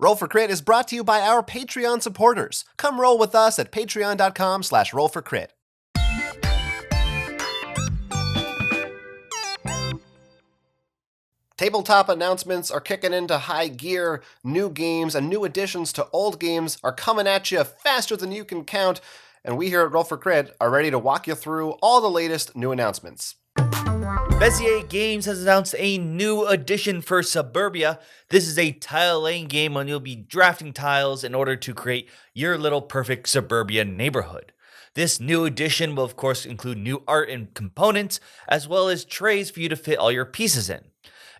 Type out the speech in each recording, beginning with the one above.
Roll for Crit is brought to you by our Patreon supporters. Come roll with us at patreon.com/rollforcrit. Tabletop announcements are kicking into high gear. New games and new additions to old games are coming at you faster than you can count. And we here at Roll for Crit are ready to walk you through all the latest new announcements. Bezier Games has announced a new edition for Suburbia. This is a tile laying game and you'll be drafting tiles in order to create your little perfect suburbia neighborhood. This new edition will of course include new art and components, as well as trays for you to fit all your pieces in.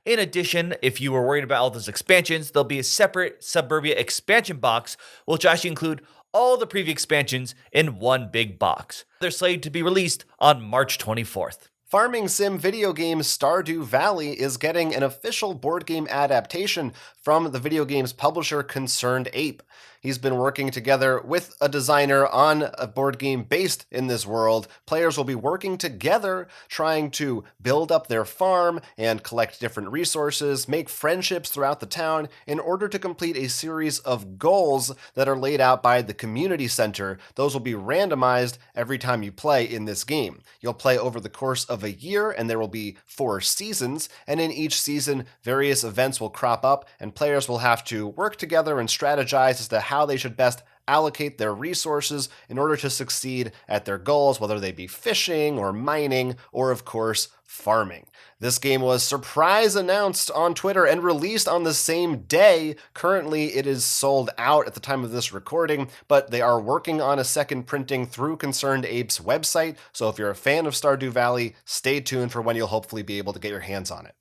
In addition, if you were worried about all those expansions, there'll be a separate Suburbia expansion box, which will actually include all the previous expansions in one big box. They're slated to be released on March 24th. Farming sim video game Stardew Valley is getting an official board game adaptation from the video game's publisher Concerned Ape. He's been working together with a designer on a board game based in this world. Players will be working together, trying to build up their farm and collect different resources, make friendships throughout the town in order to complete a series of goals that are laid out by the community center. Those will be randomized every time you play in this game. You'll play over the course of a year, and there will be 4 seasons, and in each season, various events will crop up, and players will have to work together and strategize as to how they should best allocate their resources in order to succeed at their goals, whether they be fishing or mining or, of course, farming. This game was surprise announced on Twitter and released on the same day. Currently, it is sold out at the time of this recording, but they are working on a second printing through Concerned Ape's website, so if you're a fan of Stardew Valley, stay tuned for when you'll hopefully be able to get your hands on it.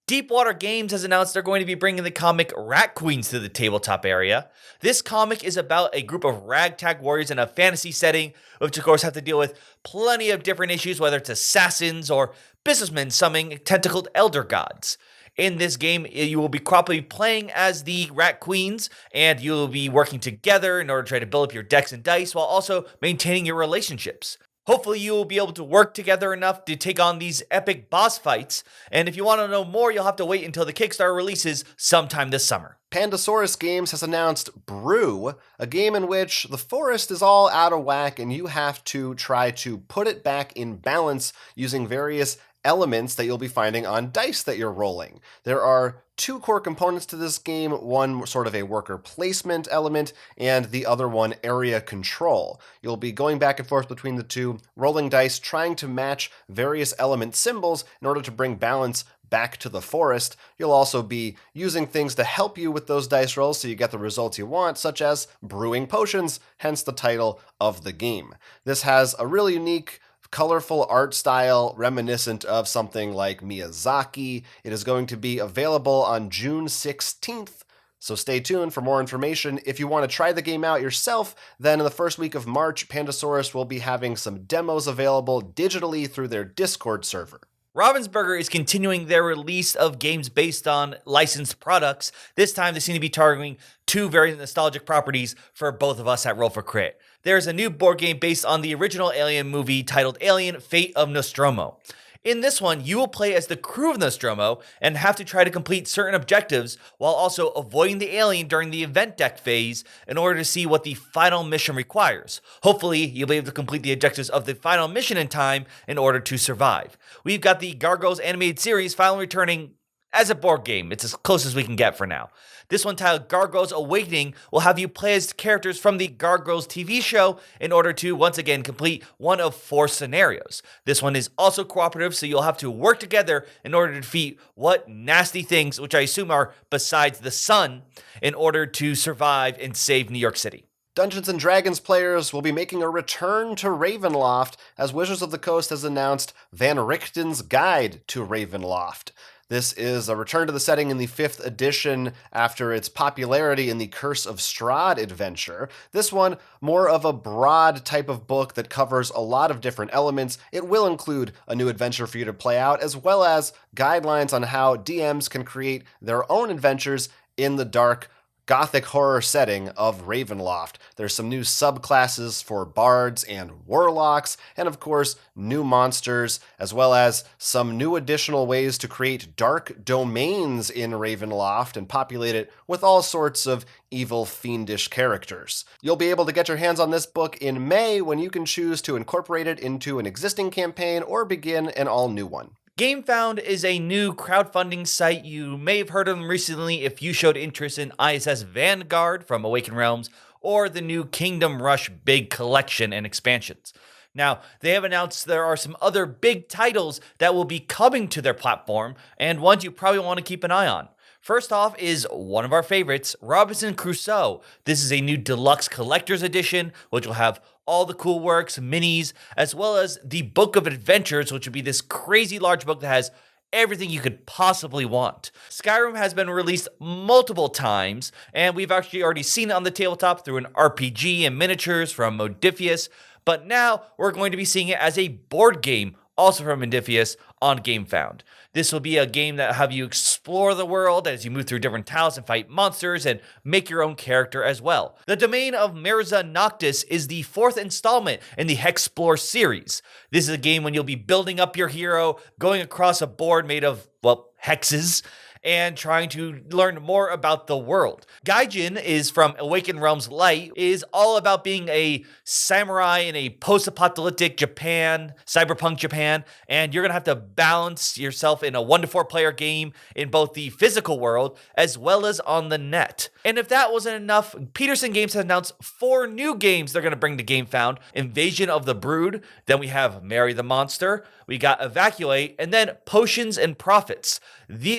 Deepwater Games has announced they're going to be bringing the comic Rat Queens to the tabletop area. This comic is about a group of ragtag warriors in a fantasy setting, which of course have to deal with plenty of different issues, whether it's assassins or businessmen summoning tentacled elder gods. In this game, you will be probably playing as the Rat Queens, and you will be working together in order to try to build up your decks and dice while also maintaining your relationships. Hopefully you will be able to work together enough to take on these epic boss fights, and if you want to know more, you'll have to wait until the Kickstarter releases sometime this summer. Pandasaurus Games has announced Brew, a game in which the forest is all out of whack and you have to try to put it back in balance using various elements that you'll be finding on dice that you're rolling. There are 2 core components to this game, one sort of a worker placement element, and the other one area control. You'll be going back and forth between the two, rolling dice, trying to match various element symbols in order to bring balance back to the forest. You'll also be using things to help you with those dice rolls so you get the results you want, such as brewing potions, hence the title of the game. This has a really unique colorful art style reminiscent of something like Miyazaki. It is going to be available on June 16th, so stay tuned for more information. If you want to try the game out yourself, then in the first week of March, Pandasaurus will be having some demos available digitally through their Discord server. Ravensburger is continuing their release of games based on licensed products. This time they seem to be targeting 2 very nostalgic properties for both of us at Roll for Crit. There's a new board game based on the original Alien movie titled Alien: Fate of Nostromo. In this one, you will play as the crew of Nostromo and have to try to complete certain objectives while also avoiding the alien during the event deck phase in order to see what the final mission requires. Hopefully, you'll be able to complete the objectives of the final mission in time in order to survive. We've got the Gargoyles animated series finally returning as a board game. It's as close as we can get for now. This one, titled Gargoyles Awakening, will have you play as characters from the Gargoyles TV show in order to, once again, complete one of 4 scenarios. This one is also cooperative, so you'll have to work together in order to defeat what nasty things, which I assume are besides the sun, in order to survive and save New York City. Dungeons & Dragons players will be making a return to Ravenloft as Wizards of the Coast has announced Van Richten's Guide to Ravenloft. This is a return to the setting in the 5th edition after its popularity in the Curse of Strahd adventure. This one, more of a broad type of book that covers a lot of different elements. It will include a new adventure for you to play out, as well as guidelines on how DMs can create their own adventures in the dark gothic horror setting of Ravenloft. There's some new subclasses for bards and warlocks, and of course, new monsters, as well as some new additional ways to create dark domains in Ravenloft and populate it with all sorts of evil, fiendish characters. You'll be able to get your hands on this book in May when you can choose to incorporate it into an existing campaign or begin an all-new one. Gamefound is a new crowdfunding site. You may have heard of them recently if you showed interest in ISS Vanguard from Awakened Realms or the new Kingdom Rush big collection and expansions. Now, they have announced there are some other big titles that will be coming to their platform and ones you probably want to keep an eye on. First off is one of our favorites, Robinson Crusoe. This is a new deluxe collector's edition, which will have all the cool works, minis, as well as the Book of Adventures, which would be this crazy large book that has everything you could possibly want. Skyrim has been released multiple times, and we've actually already seen it on the tabletop through an RPG and miniatures from Modiphius, but now we're going to be seeing it as a board game, also from Modiphius, on Gamefound. This will be a game that have you explore the world as you move through different tiles and fight monsters and make your own character as well. The Domain of Mirza Noctis is the 4th installment in the Hexplore series. This is a game when you'll be building up your hero, going across a board made of, well, hexes, and trying to learn more about the world. Gaijin is from Awakened Realms Light, is all about being a samurai in a post-apocalyptic Japan, cyberpunk Japan, and you're going to have to balance yourself in a 1 to 4 player game in both the physical world as well as on the net. And if that wasn't enough, Peterson Games has announced 4 new games they're going to bring to Gamefound. Invasion of the Brood, then we have Marry the Monster, we got Evacuate, and then Potions and Profits.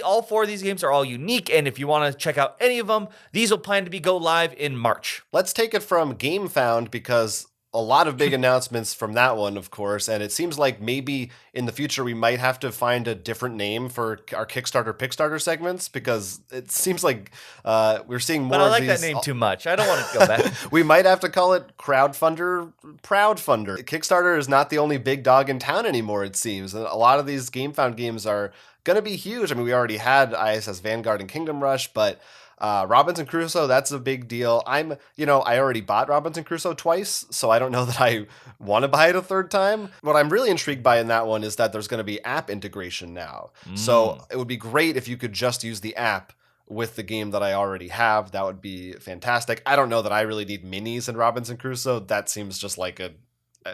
All 4 of these games are all unique, and if you want to check out any of them, these will plan to go live in March. Let's take it from Gamefound because a lot of big announcements from that one, of course, and it seems like maybe in the future we might have to find a different name for our Kickstarter segments because it seems like we're seeing more of these. But I like that name too much. I don't want to go back. We might have to call it Proudfunder. Kickstarter is not the only big dog in town anymore, it seems. And a lot of these Gamefound games are going to be huge. I mean, we already had ISS Vanguard and Kingdom Rush, but Robinson Crusoe, that's a big deal. I already bought Robinson Crusoe twice, so I don't know that I want to buy it a third time. What I'm really intrigued by in that one is that there's going to be app integration now. So it would be great if you could just use the app with the game that I already have. That would be fantastic. I don't know that I really need minis in Robinson Crusoe. That seems just like a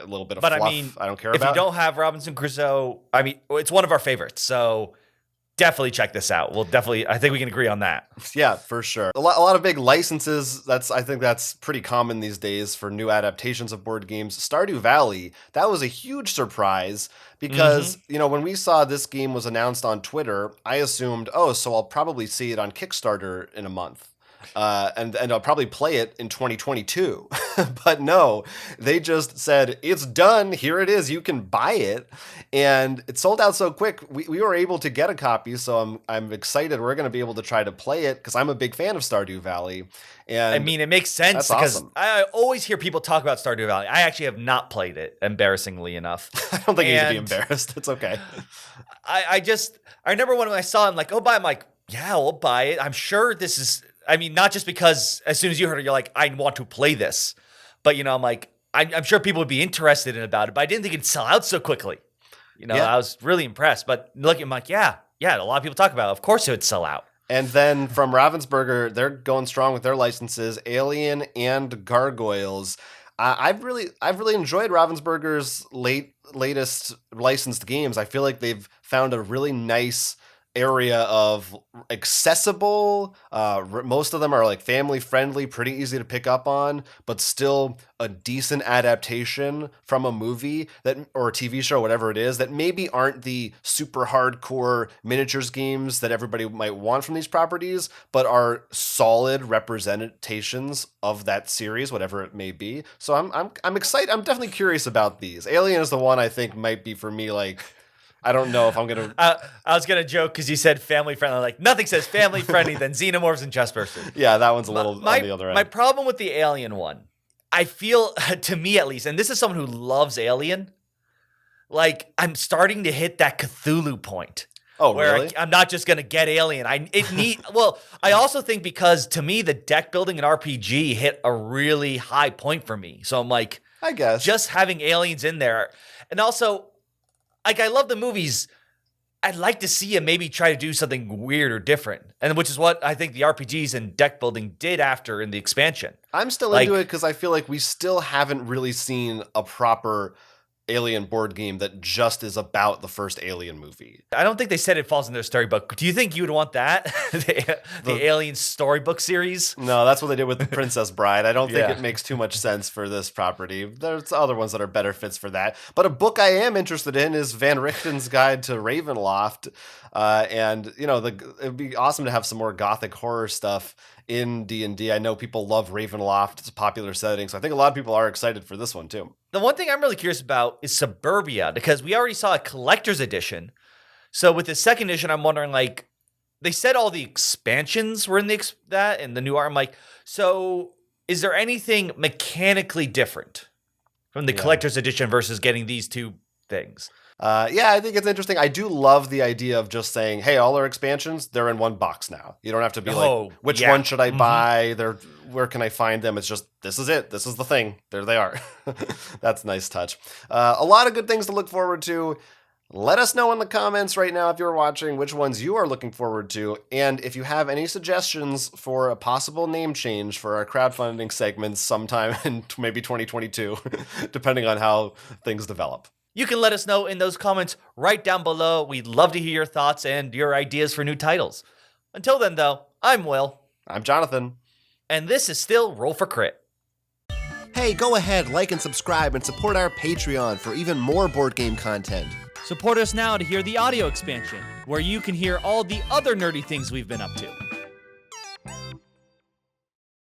little bit of fluff. I mean, I don't care if about. If you don't have Robinson Crusoe, I mean, it's one of our favorites. So definitely check this out. I think we can agree on that. Yeah, for sure. A lot of big licenses. I think that's pretty common these days for new adaptations of board games. Stardew Valley, that was a huge surprise because, when we saw this game was announced on Twitter, I assumed, so I'll probably see it on Kickstarter in a month. And I'll probably play it in 2022. But no, they just said, it's done. Here it is. You can buy it. And it sold out so quick. We were able to get a copy. So I'm excited. We're going to be able to try to play it because I'm a big fan of Stardew Valley. And I mean, it makes sense because awesome. I always hear people talk about Stardew Valley. I actually have not played it, embarrassingly enough. I don't think you need to be embarrassed. It's okay. I remember when I saw it, I'm like, oh, buy. I'm like, yeah, we'll buy it. I'm sure this is. I mean, not just because as soon as you heard it, you're like, I want to play this. But, I'm like, I'm sure people would be interested in about it, but I didn't think it'd sell out so quickly. I was really impressed. But looking, I'm like, yeah, a lot of people talk about it. Of course it would sell out. And then from Ravensburger, they're going strong with their licenses, Alien and Gargoyles. I've really enjoyed Ravensburger's latest licensed games. I feel like they've found a really nice area of accessible. Most of them are like family friendly, pretty easy to pick up on, but still a decent adaptation from a movie or a TV show, whatever it is, that maybe aren't the super hardcore miniatures games that everybody might want from these properties, but are solid representations of that series, whatever it may be. So I'm excited. I'm definitely curious about these. Alien is the one I think might be for me, like, I don't know if I'm going to... I was going to joke because you said family friendly. Like, nothing says family friendly than Xenomorphs and Chessbursters. Yeah, that one's a little on the other end. My problem with the Alien one, I feel, to me at least, and this is someone who loves Alien, like, I'm starting to hit that Cthulhu point. Oh, where really? I'm not just gonna get Alien. I also think because to me the deck building and RPG hit a really high point for me. So I'm like, I guess. just having aliens in there, and also, like, I love the movies. I'd like to see him maybe try to do something weird or different, and which is what I think the RPGs and deck building did after in the expansion. I'm still into it because I feel like we still haven't really seen a proper Alien board game that just is about the first Alien movie. I don't think they said it falls in their storybook. Do you think you would want that? the Alien storybook series? No, that's what they did with The Princess Bride. I don't think Yeah. it makes too much sense for this property. There's other ones that are better fits for that. But a book I am interested in is Van Richten's Guide to Ravenloft. And, you know, it'd be awesome to have some more gothic horror stuff in D&D. I know people love Ravenloft. It's a popular setting, so I think a lot of people are excited for this one, too. The one thing I'm really curious about is Suburbia, because we already saw a collector's edition. So with the second edition, I'm wondering, like, they said all the expansions were in that and the new art. I'm like, so is there anything mechanically different from the collector's edition versus getting these two things? Yeah, I think it's interesting. I do love the idea of just saying, hey, all our expansions, they're in one box now. You don't have to be like, which one should I buy? Where can I find them? It's just, this is it. This is the thing. There they are. That's a nice touch. A lot of good things to look forward to. Let us know in the comments right now if you're watching which ones you are looking forward to, and if you have any suggestions for a possible name change for our crowdfunding segments sometime in maybe 2022, depending on how things develop. You can let us know in those comments right down below. We'd love to hear your thoughts and your ideas for new titles. Until then, though, I'm Will. I'm Jonathan. And this is still Roll for Crit. Hey, go ahead, like and subscribe, and support our Patreon for even more board game content. Support us now to hear the audio expansion, where you can hear all the other nerdy things we've been up to.